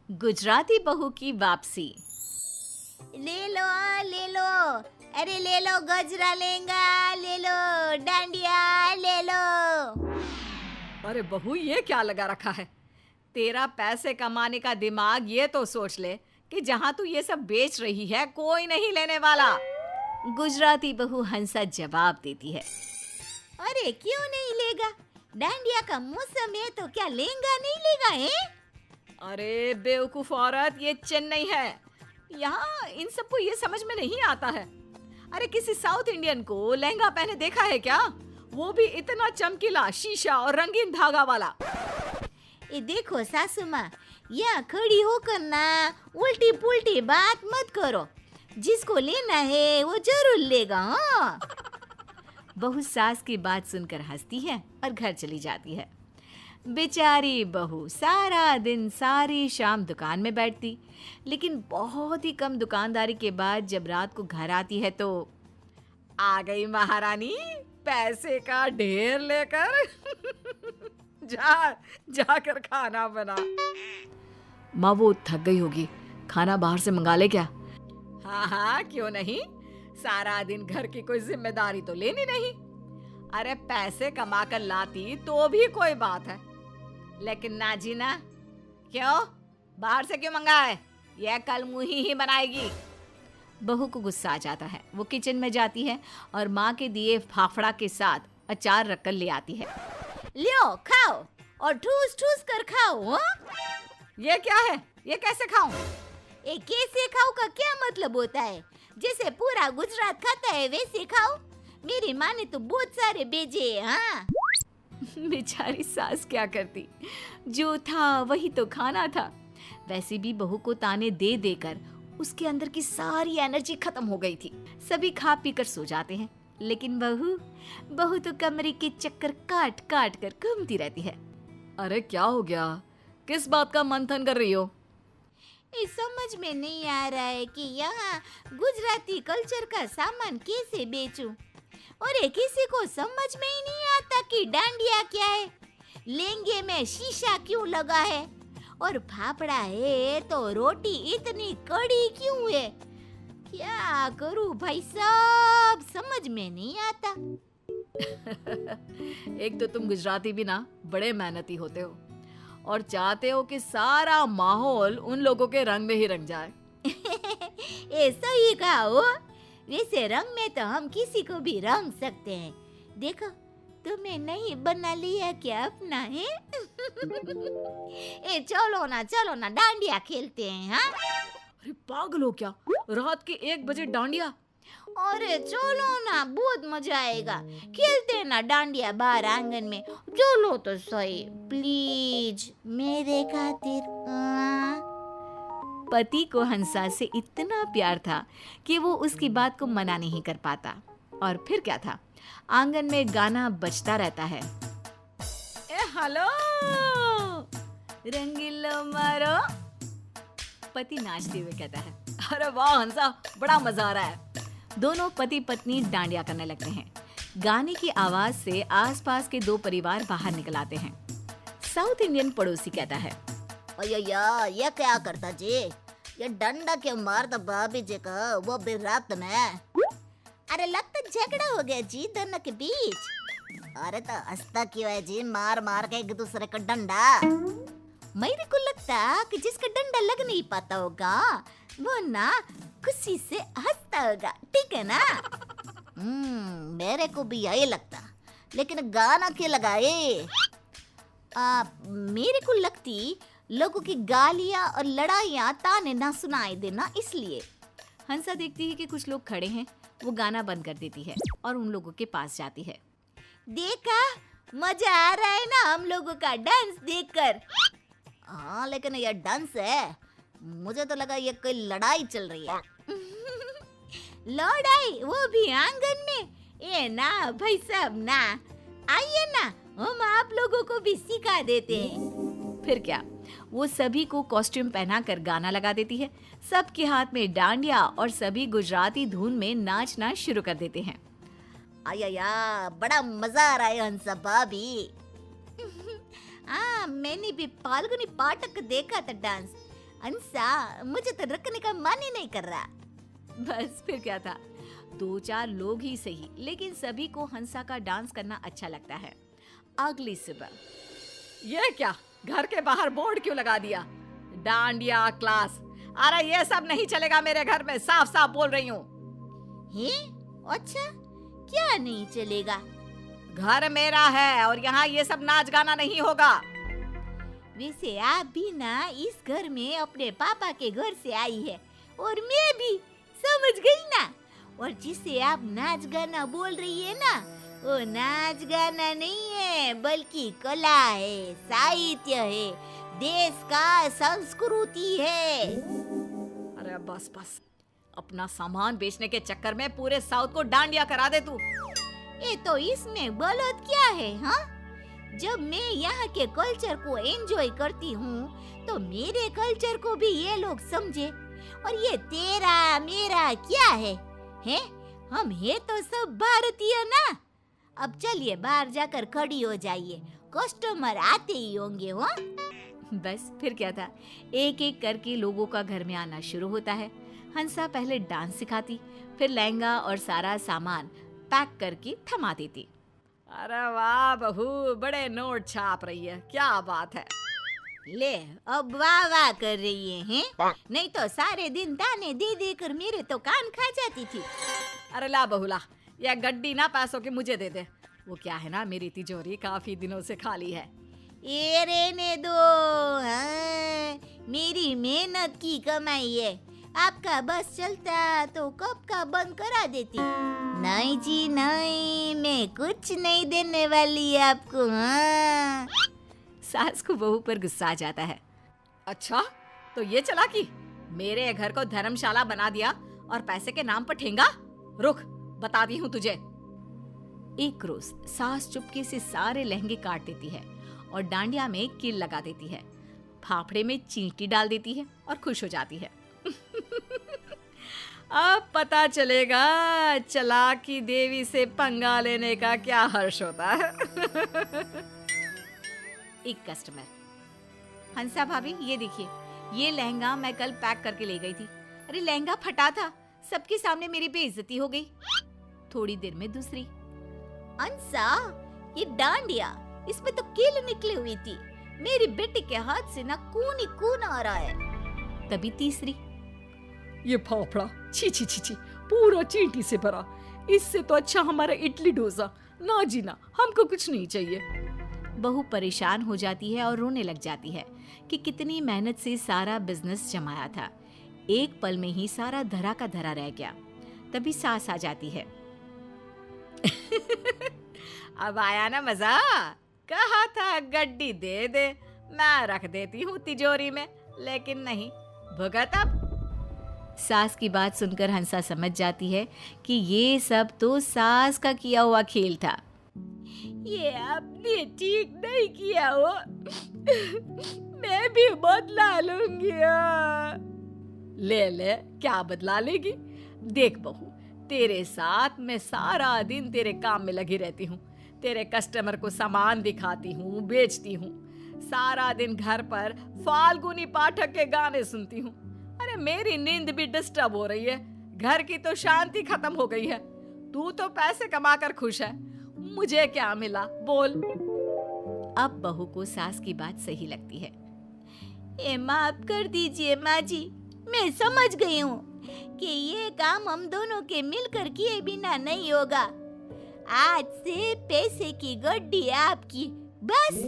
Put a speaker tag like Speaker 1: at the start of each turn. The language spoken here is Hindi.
Speaker 1: गुजराती बहू की वापसी।
Speaker 2: ले लो, अरे ले लो गजरा लेंगा, ले लो डांडिया, ले लो।
Speaker 1: अरे बहू, ये क्या लगा रखा है? तेरा पैसे कमाने का दिमाग ये तो सोच ले कि जहाँ तू ये सब बेच रही है कोई नहीं लेने वाला। गुजराती बहू हंसा जवाब देती है।
Speaker 2: अरे क्यों नहीं लेगा? डांडिया का मौसम है तो क्या लेंगा नहीं लेगा है?
Speaker 1: अरे बेवकूफ औरत, ये चेन्नई है। यहाँ इन सबको ये समझ में नहीं आता है। अरे किसी साउथ इंडियन को लहंगा पहने देखा है क्या? वो भी इतना चमकीला, शीशा और रंगीन धागा वाला।
Speaker 2: ये देखो सासू माँ, यहाँ खड़ी होकर ना उल्टी पुल्टी बात मत करो। जिसको लेना है वो जरूर लेगा। हाँ।
Speaker 1: बहू सास की बात सुनकर हंसती है और घर चली जाती है। बेचारी बहू सारा दिन सारी शाम दुकान में बैठती, लेकिन बहुत ही कम दुकानदारी के बाद जब रात को घर आती है तो आ गई महारानी पैसे का ढेर लेकर। जाकर खाना बना। माँ वो थक गई होगी, खाना बाहर से मंगा ले क्या? हाँ, क्यों नहीं। सारा दिन घर की कोई जिम्मेदारी तो लेनी नहीं। अरे पैसे कमा कर लाती तो भी कोई बात है, लेकिन ना जी ना। क्यों? बाहर से क्यों मंगाए? यह कल मुही ही बनाएगी। बहू को गुस्सा आ जाता है। वो किचन में जाती है और माँ के दिए फाफड़ा के साथ अचार रखकर ले आती है।
Speaker 2: लो खाओ और ठूस ठूस कर खाओ। हाँ?
Speaker 1: ये क्या है? ये कैसे खाऊं?
Speaker 2: ये कैसे खाओ का क्या मतलब होता है? जैसे पूरा गुजरात खाता है वैसे खाओ। मेरी माँ ने तो बहुत सारे भेजे हैं। हाँ।
Speaker 1: बेचारी सास क्या करती, जो था वही तो खाना था। वैसे भी बहू को ताने दे देकर उसके अंदर की सारी एनर्जी खत्म हो गई थी। सभी खा पी कर सो जाते हैं, लेकिन बहू तो कमरे के चक्कर काट काट कर घूमती रहती है। अरे क्या हो गया? किस बात का मंथन कर रही हो?
Speaker 2: ये समझ में नहीं आ रहा है कि यहाँ गुजराती कल्चर का सामान कैसे बेचूं। और ये किसी को समझ में ही नहीं आता कि डांडिया क्या है, लहंगे में शीशा क्यों लगा है, और फाफड़ा है तो रोटी इतनी कड़ी क्यों है। क्या करूं भाई साहब, समझ में नहीं आता।
Speaker 1: एक तो तुम गुजराती भी ना बड़े मेहनती होते हो और चाहते हो कि सारा माहौल उन लोगों के रंग में ही रंग जाए।
Speaker 2: ऐसा ही कहा हो। वैसे रंग में तो हम किसी को भी रंग सकते हैं। देखो तुम्हें नहीं बना लिया क्या अपना है? ए चलो ना डांडिया खेलते हैं। हाँ?
Speaker 1: अरे पागल हो क्या? रात के 1 बजे डांडिया?
Speaker 2: अरे चलो ना, बहुत मजा आएगा। खेलते हैं ना डांडिया बाहर आंगन में। चलो तो सही प्लीज मेरे खातिर। हाँ?
Speaker 1: पति को हंसा से इतना प्यार था कि वो उसकी बात को मना नहीं कर पाता। और फिर क्या था, आंगन में गाना बजता रहता है। ए हेलो रंगीलो मारो, पति नाचते हुए कहता है। अरे वाह हंसा, बड़ा मजा आ रहा है। दोनों पति पत्नी डांडिया करने लगते हैं। गाने की आवाज से आसपास के 2 परिवार बाहर निकल आते हैं। साउथ इंडियन पड़ोसी कहता है,
Speaker 2: ये क्या करता जी? ये डंडा क्यों मारता भाभी जी का, वो भी रात में? अरे लगता झगड़ा हो गया जी दोनों के बीच। अरे तो हंसता क्यों है जी, मार मार के एक दूसरे को डंडा? मेरे को लगता कि जिसका डंडा लग नहीं पाता होगा वो ना खुशी से हंसता होगा, ठीक है ना? मेरे को भी यही लगता, लेकिन गाना क्यों लगाए? मेरे को लगती लोगों की गालियां और लड़ाइयां ताने ना सुनाई देना इसलिए।
Speaker 1: हंसा देखती है कि कुछ लोग खड़े हैं। वो गाना बंद कर देती है और उन लोगों के पास जाती है।
Speaker 2: देखा, मजा आ रहा है ना हम लोगों का डांस देखकर। हाँ लेकिन ये डांस है, मुझे तो लगा ये कोई लड़ाई चल रही है। लड़ाई, वो भी आंगन में? ये ना भाई साहब ना, आइए ना हम आप लोगों को भी सिखा देते हैं।
Speaker 1: फिर क्या, वो सभी को कॉस्ट्यूम पहनाकर गाना लगा देती है। सबके हाथ में डांडिया और सभी गुजराती धुन में नाचना शुरू कर देते हैं।
Speaker 2: आया बड़ा मजा आ रहा है हंसा भाभी। हाँ मैंने भी फाल्गुनी पाठक देखा था डांस। अंसा, मुझे तो रखने का मन ही नहीं कर रहा।
Speaker 1: बस फिर क्या था, 2-4 लोग ही सही, लेकिन सभी को हंसा का डांस करना अच्छा लगता है। अगली सुबह, ये क्या, घर के बाहर बोर्ड क्यों लगा दिया? डांडिया क्लास। अरे ये सब नहीं चलेगा मेरे घर में, साफ साफ बोल रही हूँ।
Speaker 2: अच्छा, क्या नहीं चलेगा?
Speaker 1: घर मेरा है और यहाँ ये सब नाच गाना नहीं होगा।
Speaker 2: वैसे आप भी ना इस घर में अपने पापा के घर से आई है, और मैं भी, समझ गई ना? और जिसे आप नाच गाना बोल रही है ना, वो नाच गाना नहीं है, बल्कि कला है, साहित्य है, देश का संस्कृति है।
Speaker 1: अरे बस बस, अपना सामान बेचने के चक्कर में पूरे साउथ को डांडिया करा दे तू।
Speaker 2: ये तो इसमें गलत क्या है? हाँ, जब मैं यहाँ के कल्चर को एंजॉय करती हूँ तो मेरे कल्चर को भी ये लोग समझे, और ये तेरा मेरा क्या है? हम है तो सब भारतीय ना। अब चलिए बाहर जाकर खड़ी हो जाइए, कस्टमर आते ही होंगे। हो
Speaker 1: बस फिर क्या था, एक एक करके लोगों का घर में आना शुरू होता है। हंसा पहले डांस सिखाती, फिर लहंगा और सारा सामान पैक करके थमा देती। अरे वाह बहू, बड़े नोट छाप रही है, क्या बात है।
Speaker 2: ले, अब वाह वाह कर रही है? नहीं तो सारे दिन दाने दे दे कर मेरे तो कान खा जाती थी।
Speaker 1: अरे ला बहू ला, यह गड्डी ना पैसों की मुझे दे दे। वो क्या है ना, मेरी तिजोरी काफी दिनों से खाली है।
Speaker 2: ये रहने दो, हाँ, मेरी मेहनत की कमाई है। आपका बस चलता तो कब का बंद करा देती। नहीं जी नहीं, मैं कुछ नहीं देने वाली आपको। हाँ।
Speaker 1: सास को बहू पर गुस्सा आ जाता है। अच्छा, तो ये चला कि मेरे घर को धर्मशाला बना दिया और पैसे के नाम पर ठेंगा। रुक, बताती हूँ तुझे। एक रोज सास चुपके से सारे लहंगे काट देती है और डांडिया में कील लगा देती है, फाफड़े में चींटी डाल देती है और खुश हो जाती है। अब पता चलेगा चालाकी देवी से पंगा लेने का क्या हर्ष होता है। एक कस्टमर, हंसा भाभी ये देखिए, ये लहंगा मैं कल पैक करके ले गई थी। अरे लहंगा फटा था, सबके सामने मेरी बेइज्जती हो गई। थोड़ी देर में दूसरी,
Speaker 2: अंसा, ये डांडिया, इसमें तो कील निकली हुई थी, मेरी बेटी के हाथ से ना खून ही खून आ रहा है।
Speaker 1: तभी तीसरी, ये फाफड़ा छी छी छी छी, पूरा चींटी से भरा, इससे तो अच्छा हमारा इडली डोसा। ना जी ना, हमको कुछ नहीं चाहिए। बहू परेशान हो जाती है और रोने लग जाती है कि कितनी मेहनत से सारा बिजनेस जमाया था, एक पल में ही सारा धरा का धरा रह गया। तभी सास आ जाती है। अब आया ना मजा, कहा था गड्डी दे दे, मैं रख देती हूँ तिजोरी में, लेकिन नहीं, भुगत अब। सास की बात सुनकर हंसा समझ जाती है कि ये सब तो सास का किया हुआ खेल था।
Speaker 2: ये आपने ठीक नहीं किया हो, मैं भी बदला लूंगी।
Speaker 1: ले ले, क्या बदला लेगी? देख बहू, तेरे साथ मैं सारा दिन तेरे काम में लगी रहती हूँ, तेरे कस्टमर को सामान दिखाती हूँ, बेचती हूँ, सारा दिन घर पर फाल्गुनी पाठक के गाने सुनती हूँ। अरे मेरी नींद भी डिस्टर्ब हो रही है, घर की तो शांति खत्म हो गई है। तू तो पैसे कमाकर खुश है, मुझे क्या मिला बोल। अब बहू को सास की बात सही लगती है।
Speaker 2: ये माफ कर दीजिए माँ जी, मैं समझ गई हूँ कि ये काम हम दोनों के मिलकर किए बिना नहीं होगा। आज से पैसे की गड्डी आपकी, बस।